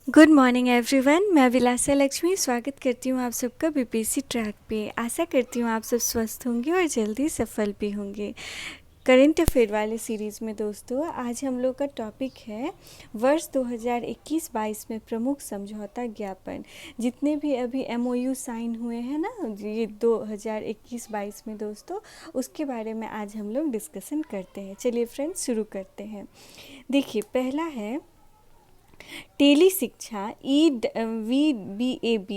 Good morning everyone. मैं विलासा लक्ष्मी स्वागत करती हूँ आप सबका बीपीएससी ट्रैक पे। आशा करती हूँ आप सब स्वस्थ होंगे और जल्दी सफल भी होंगे। करंट अफेयर वाले सीरीज़ में दोस्तों आज हम लोग का टॉपिक है वर्ष 2021-22 में प्रमुख समझौता ज्ञापन। जितने भी अभी एमओयू साइन हुए हैं ना ये 2021-22 में दोस्तों, उसके बारे में आज हम लोग डिस्कशन करते हैं। चलिए फ्रेंड्स शुरू करते हैं। देखिए पहला है टेली शिक्षा VBAB,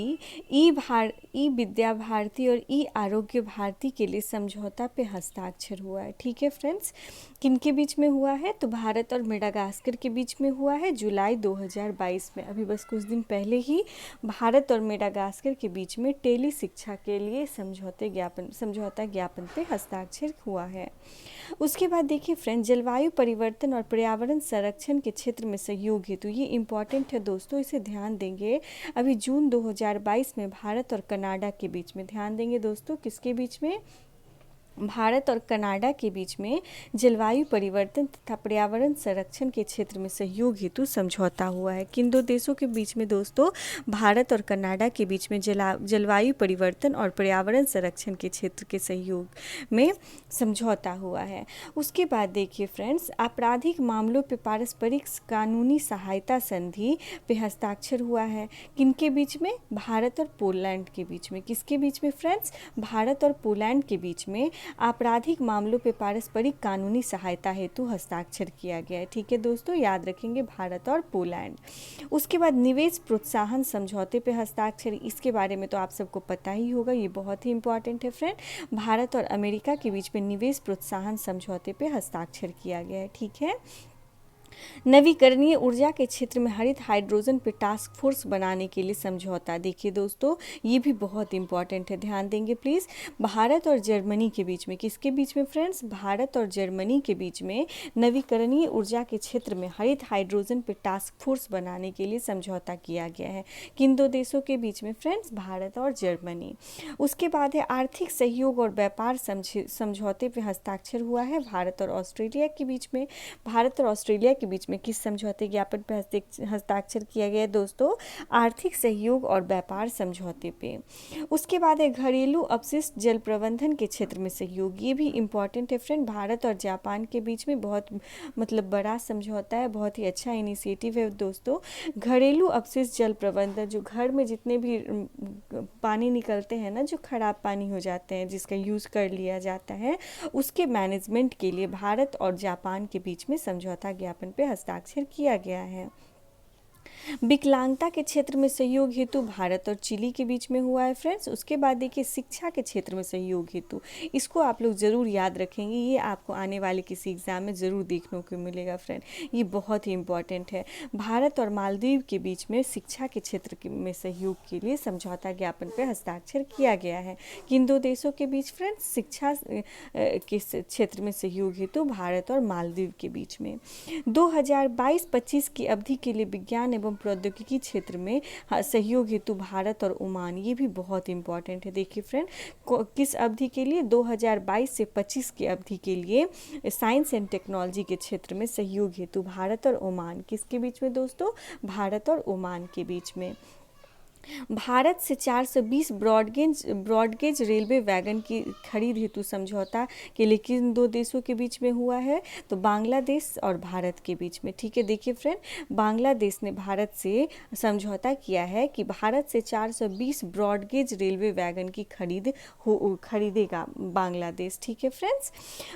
ई विद्या भारती और ई आरोग्य भारती के लिए समझौता पे हस्ताक्षर हुआ है। ठीक है फ्रेंड्स, किन के बीच में हुआ है? तो भारत और मेडागास्कर के बीच में हुआ है जुलाई 2022 में। अभी बस कुछ दिन पहले ही भारत और मेडागास्कर के बीच में टेली शिक्षा के लिए समझौता ज्ञापन पे हस्ताक्षर हुआ है। उसके बाद देखिए फ्रेंड, जलवायु परिवर्तन और पर्यावरण संरक्षण के क्षेत्र में सहयोग हेतु, ये इम्पॉर्टेंट है दोस्तों, इसे ध्यान देंगे। अभी जून 2022 में भारत और कनाडा के बीच में, ध्यान देंगे दोस्तों, किसके बीच में? भारत और कनाडा के बीच में जलवायु परिवर्तन तथा पर्यावरण संरक्षण के क्षेत्र में सहयोग हेतु समझौता हुआ है। किन दो देशों के बीच में दोस्तों? भारत और कनाडा के बीच में जलवायु परिवर्तन और पर्यावरण संरक्षण के क्षेत्र के सहयोग में समझौता हुआ है। उसके बाद देखिए फ्रेंड्स, आपराधिक मामलों पर पारस्परिक कानूनी सहायता संधि पे हस्ताक्षर हुआ है। किनके बीच में? भारत और पोलैंड के बीच में। किसके बीच में फ्रेंड्स? भारत और पोलैंड के बीच में आपराधिक मामलों पर पारस्परिक कानूनी सहायता हेतु हस्ताक्षर किया गया है। ठीक है दोस्तों, याद रखेंगे भारत और पोलैंड। उसके बाद निवेश प्रोत्साहन समझौते पे हस्ताक्षर, इसके बारे में तो आप सबको पता ही होगा, ये बहुत ही इंपॉर्टेंट है फ्रेंड। भारत और अमेरिका के बीच में निवेश प्रोत्साहन समझौते पे हस्ताक्षर किया गया है। ठीक है। नवीकरणीय ऊर्जा के क्षेत्र में हरित हाइड्रोजन पे टास्क फोर्स बनाने के लिए समझौता। देखिए दोस्तों, ये भी बहुत इंपॉर्टेंट है, ध्यान देंगे प्लीज़। भारत और जर्मनी के बीच में, किसके बीच में फ्रेंड्स? भारत और जर्मनी के बीच में नवीकरणीय ऊर्जा के क्षेत्र में हरित हाइड्रोजन पे टास्क फोर्स बनाने के लिए समझौता किया गया है। किन दो देशों के बीच में फ्रेंड्स? भारत और जर्मनी। उसके बाद है आर्थिक सहयोग और व्यापार समझौते पे हस्ताक्षर हुआ है भारत और ऑस्ट्रेलिया के बीच में। भारत और ऑस्ट्रेलिया के बीच में किस समझौते ज्ञापन पर हस्ताक्षर किया गया है दोस्तों? आर्थिक सहयोग और व्यापार समझौते पे। उसके बाद है घरेलू अपशिष्ट जल प्रबंधन के क्षेत्र में सहयोग, ये भी इम्पॉर्टेंट है फ्रेंड। भारत और जापान के बीच में बहुत बड़ा समझौता है, बहुत ही अच्छा इनिशिएटिव है दोस्तों। घरेलू अपशिष्ट जल प्रबंधन, जो घर में जितने भी पानी निकलते हैं ना, जो खराब पानी हो जाते हैं, जिसका यूज़ कर लिया जाता है, उसके मैनेजमेंट के लिए भारत और जापान के बीच में समझौता ज्ञापन पे हस्ताक्षर किया गया है। विकलांगता के क्षेत्र में सहयोग हेतु भारत और चिली के बीच में हुआ है फ्रेंड्स। उसके बाद देखिए शिक्षा के क्षेत्र में सहयोग हेतु, इसको आप लोग ज़रूर याद रखेंगे, ये आपको आने वाले किसी एग्ज़ाम में ज़रूर देखने को मिलेगा फ्रेंड, ये बहुत ही इंपॉर्टेंट है। भारत और मालदीव के बीच में शिक्षा के क्षेत्र में सहयोग के लिए समझौता ज्ञापन पर हस्ताक्षर किया गया है। किन दो देशों के बीच फ्रेंड्स? शिक्षा के क्षेत्र में सहयोग हेतु भारत और मालदीव के बीच में। 2022-25 की अवधि के लिए विज्ञान एवं प्रौद्योगिकी क्षेत्र में सहयोग हेतु भारत और ओमान, ये भी बहुत इंपॉर्टेंट है। देखिए फ्रेंड, किस अवधि के लिए? 2022 से 25 की अवधि के लिए साइंस एंड टेक्नोलॉजी के क्षेत्र में सहयोग हेतु भारत और ओमान, किसके बीच में दोस्तों? भारत और ओमान के बीच में। भारत से 420 ब्रॉडगेज रेलवे वैगन की खरीद हेतु समझौता के लिए किन दो देशों के बीच में हुआ है? तो बांग्लादेश और भारत के बीच में। ठीक है, देखिए फ्रेंड, बांग्लादेश ने भारत से समझौता किया है कि भारत से 420 ब्रॉडगेज रेलवे वैगन की खरीदेगा बांग्लादेश। ठीक है फ्रेंड्स।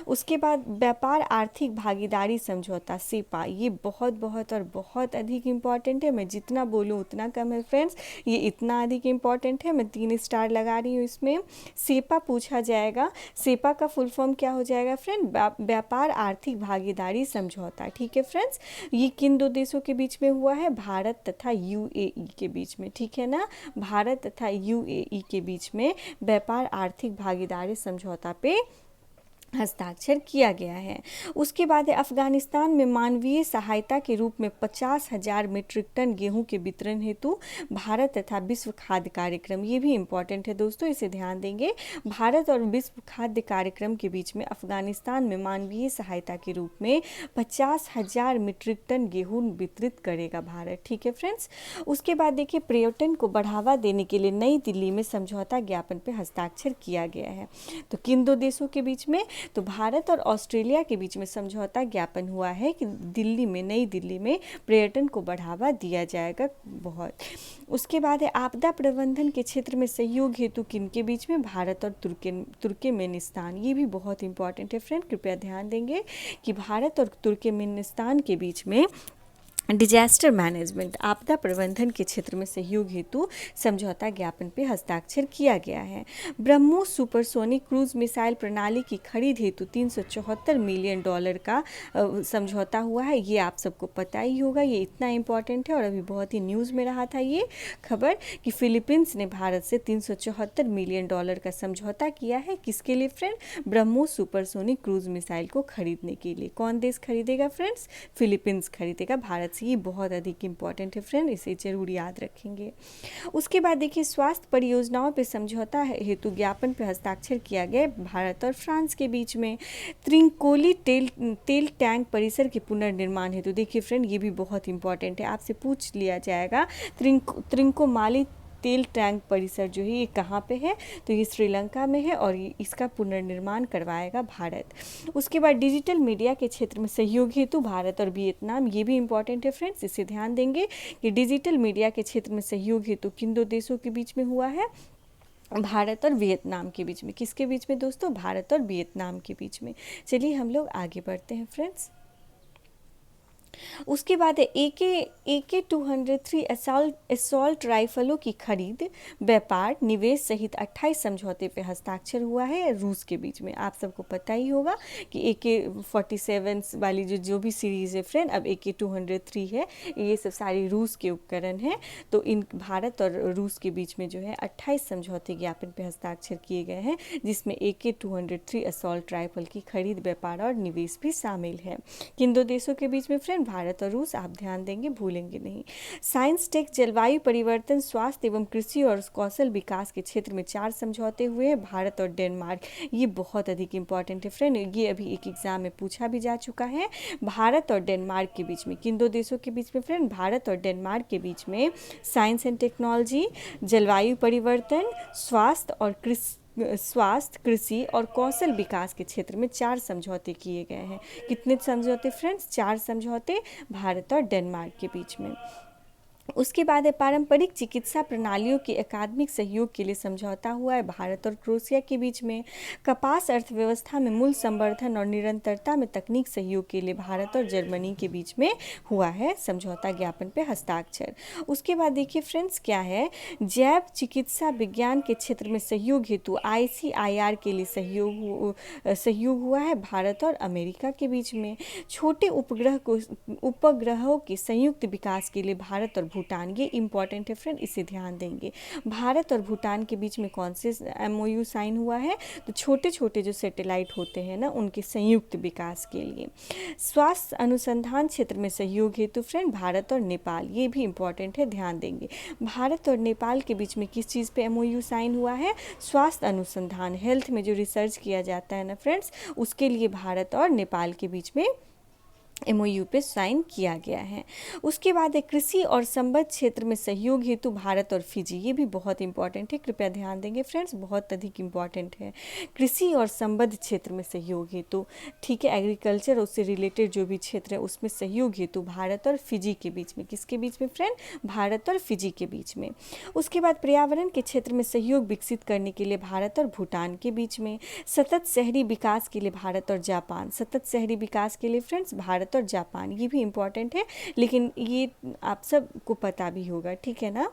उसके बाद व्यापार आर्थिक भागीदारी समझौता सेपा, ये बहुत और बहुत अधिक इम्पॉर्टेंट है। मैं जितना बोलूँ उतना कम है फ्रेंड्स, ये इतना अधिक इम्पॉर्टेंट है, मैं 3 स्टार लगा रही हूँ इसमें। सेपा पूछा जाएगा, सेपा का फुल फॉर्म क्या हो जाएगा फ्रेंड? व्यापार आर्थिक भागीदारी समझौता। ठीक है फ्रेंड्स, ये किन दो देशों के बीच में हुआ है? भारत तथा यूएई के बीच में। ठीक है ना, भारत तथा यूएई के बीच में व्यापार आर्थिक भागीदारी समझौता पे हस्ताक्षर किया गया है। उसके बाद अफगानिस्तान में मानवीय सहायता के रूप में 50,000 मीट्रिक टन गेहूं के वितरण हेतु भारत तथा विश्व खाद्य कार्यक्रम, ये भी इम्पॉर्टेंट है दोस्तों, इसे ध्यान देंगे। भारत और विश्व खाद्य कार्यक्रम के बीच में अफगानिस्तान में मानवीय सहायता के रूप में 50,000 मीट्रिक टन गेहूं वितरित करेगा भारत। ठीक है फ्रेंड्स। उसके बाद देखिए पर्यटन को बढ़ावा देने के लिए नई दिल्ली में समझौता ज्ञापन पर हस्ताक्षर किया गया है। तो किन दो देशों के बीच में? तो भारत और ऑस्ट्रेलिया के बीच में समझौता ज्ञापन हुआ है कि नई दिल्ली में पर्यटन को बढ़ावा दिया जाएगा बहुत। उसके बाद है आपदा प्रबंधन के क्षेत्र में सहयोग हेतु किनके बीच में? भारत और तुर्कमेनिस्तान, ये भी बहुत इंपॉर्टेंट है फ्रेंड, कृपया ध्यान देंगे कि भारत और तुर्कमेनिस्तान के बीच में डिजास्टर मैनेजमेंट, आपदा प्रबंधन के क्षेत्र में सहयोग हेतु समझौता ज्ञापन पर हस्ताक्षर किया गया है। ब्रह्मोस सुपरसोनिक क्रूज मिसाइल प्रणाली की खरीद हेतु $374 मिलियन का समझौता हुआ है। ये आप सबको पता ही होगा, ये इतना इम्पॉर्टेंट है और अभी बहुत ही न्यूज़ में रहा था ये खबर कि फिलीपींस ने भारत से $374 मिलियन का समझौता किया है। किसके लिए friend? BrahMos supersonic cruise missile को खरीदने के लिए। कौन देश खरीदेगा फ्रेंड्स? फिलीपींस खरीदेगा भारत। ये बहुत अधिक इंपॉर्टेंट है फ्रेंड, इसे जरूर याद रखेंगे। उसके बाद देखिए स्वास्थ्य परियोजनाओं पर समझौता हेतु ज्ञापन पर हस्ताक्षर किया गया भारत और फ्रांस के बीच में। त्रिंकोली तेल टैंक परिसर के पुनर्निर्माण हेतु, देखिए फ्रेंड ये भी बहुत इंपॉर्टेंट है, आपसे पूछ लिया जाएगा त्रिंकोमाली तेल टैंक परिसर जो है ये कहाँ पे है? तो ये श्रीलंका में है और इसका पुनर्निर्माण करवाएगा भारत। उसके बाद डिजिटल मीडिया के क्षेत्र में सहयोग हेतु भारत और वियतनाम, ये भी इंपॉर्टेंट है फ्रेंड्स, इसे ध्यान देंगे कि डिजिटल मीडिया के क्षेत्र में सहयोग हेतु किन दो देशों के बीच में हुआ है? भारत और वियतनाम के बीच में। किसके बीच में दोस्तों? भारत और वियतनाम के बीच में। चलिए हम लोग आगे बढ़ते हैं फ्रेंड्स। उसके बाद AK 203 असॉल्ट राइफलों की खरीद, व्यापार, निवेश सहित 28 समझौते पर हस्ताक्षर हुआ है रूस के बीच में। आप सबको पता ही होगा कि AK-47 वाली जो भी सीरीज़ है फ्रेंड, अब AK 203 है, ये सब सारी रूस के उपकरण हैं। तो इन भारत और रूस के बीच में जो है 28 समझौते ज्ञापन पर हस्ताक्षर किए गए हैं, जिसमें AK 203 असॉल्ट राइफल की खरीद, व्यापार और निवेश भी शामिल है। किन दो देशों के बीच में फ्रेंड? भारत और रूस, आप ध्यान देंगे, भूलेंगे नहीं। साइंस टेक, जलवायु परिवर्तन, स्वास्थ्य एवं कृषि और कौशल विकास के क्षेत्र में 4 समझौते हुए हैं भारत और डेनमार्क। ये बहुत अधिक इंपॉर्टेंट है फ्रेंड, ये अभी एक एग्जाम में पूछा भी जा चुका है। भारत और डेनमार्क के बीच में, किन दो देशों के बीच में फ्रेंड? भारत और डेनमार्क के बीच में साइंस एंड टेक्नोलॉजी, जलवायु परिवर्तन, स्वास्थ्य, कृषि और कौशल विकास के क्षेत्र में 4 समझौते किए गए हैं। कितने समझौते फ्रेंड्स? 4 समझौते भारत और डेनमार्क के बीच में। उसके बाद है पारंपरिक चिकित्सा प्रणालियों के अकादमिक सहयोग के लिए समझौता हुआ है भारत और क्रोएशिया के बीच में। कपास अर्थव्यवस्था में मूल्य संवर्धन और निरंतरता में तकनीक सहयोग के लिए भारत और जर्मनी के बीच में हुआ है समझौता ज्ञापन पे हस्ताक्षर। उसके बाद देखिए फ्रेंड्स क्या है, जैव चिकित्सा विज्ञान के क्षेत्र में सहयोग हेतु ICIR के लिए सहयोग हुआ है भारत और अमेरिका के बीच में। छोटे उपग्रहों के संयुक्त विकास के लिए भारत और भूटान, ये इंपॉर्टेंट है फ्रेंड, इसे ध्यान देंगे। भारत और भूटान के बीच में कौन से MOU साइन हुआ है? तो छोटे छोटे जो सैटेलाइट होते हैं ना, उनके संयुक्त विकास के लिए। स्वास्थ्य अनुसंधान क्षेत्र में सहयोग हेतु फ्रेंड भारत और नेपाल, ये भी इंपॉर्टेंट है, ध्यान देंगे। भारत और नेपाल के बीच में किस चीज़ पे MOU साइन हुआ है? स्वास्थ्य अनुसंधान, हेल्थ में जो रिसर्च किया जाता है ना फ्रेंड्स, उसके लिए भारत और नेपाल के बीच में MOU पे साइन किया गया है। उसके बाद है कृषि और संबद्ध क्षेत्र में सहयोग हेतु भारत और फिजी, ये भी बहुत इंपॉर्टेंट है, कृपया ध्यान देंगे फ्रेंड्स, बहुत अधिक इंपॉर्टेंट है। कृषि और संबद्ध क्षेत्र में सहयोग हेतु, ठीक है, एग्रीकल्चर उससे रिलेटेड जो भी क्षेत्र है उसमें सहयोग हेतु भारत और फिजी के बीच में। किसके बीच में फ्रेंड? भारत और फिजी के बीच में। उसके बाद पर्यावरण के क्षेत्र में सहयोग विकसित करने के लिए भारत और भूटान के बीच में। सतत शहरी विकास के लिए भारत और जापान, सतत शहरी विकास के लिए फ्रेंड्स भारत और जापान, ये भी इंपॉर्टेंट है, लेकिन ये आप सबको पता भी होगा, ठीक है ना।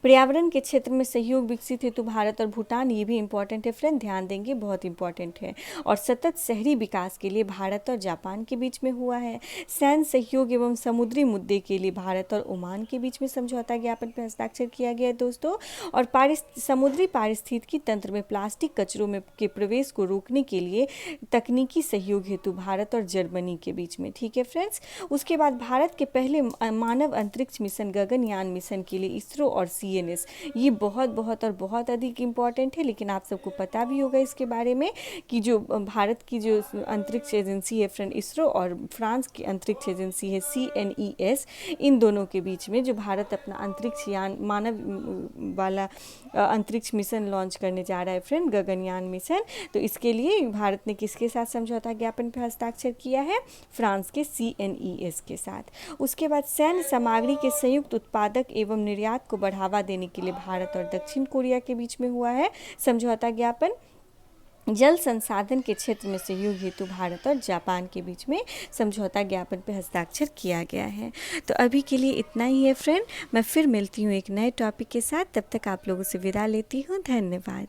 पर्यावरण के क्षेत्र में सहयोग विकसित हेतु भारत और भूटान, ये भी इम्पॉर्टेंट है फ्रेंड, ध्यान देंगे, बहुत इंपॉर्टेंट है। और सतत शहरी विकास के लिए भारत और जापान के बीच में हुआ है। सैन्य सहयोग एवं समुद्री मुद्दे के लिए भारत और ओमान के बीच में समझौता ज्ञापन पर हस्ताक्षर किया गया है दोस्तों। और समुद्री पारिस्थितिकी तंत्र में प्लास्टिक कचरों में के प्रवेश को रोकने के लिए तकनीकी सहयोग हेतु भारत और जर्मनी के बीच में, ठीक है फ्रेंड्स। उसके बाद भारत के पहले मानव अंतरिक्ष मिशन गगनयान मिशन के लिए इसरो और CNS, ये बहुत बहुत और बहुत अधिक इम्पॉर्टेंट है। लेकिन आप सबको पता भी होगा इसके बारे में कि जो भारत की जो अंतरिक्ष एजेंसी है फ्रेंड इसरो, और फ्रांस की अंतरिक्ष एजेंसी है CNES, इन दोनों के बीच में जो भारत अपना अंतरिक्ष यान मानव वाला अंतरिक्ष मिशन लॉन्च करने जा रहा है फ्रेंड, गगनयान मिशन, तो इसके लिए भारत ने किसके साथ समझौता ज्ञापन पर हस्ताक्षर किया है? फ्रांस के CNES के साथ। उसके बाद सैन्य सामग्री के संयुक्त उत्पादक एवं निर्यात को बढ़ावा देने के लिए भारत और दक्षिण कोरिया के बीच में हुआ है समझौता ज्ञापन। जल संसाधन के क्षेत्र में सहयोग हेतु भारत और जापान के बीच में समझौता ज्ञापन पर हस्ताक्षर किया गया है। तो अभी के लिए इतना ही है फ्रेंड, मैं फिर मिलती हूँ एक नए टॉपिक के साथ, तब तक आप लोगों से विदा लेती हूँ। धन्यवाद।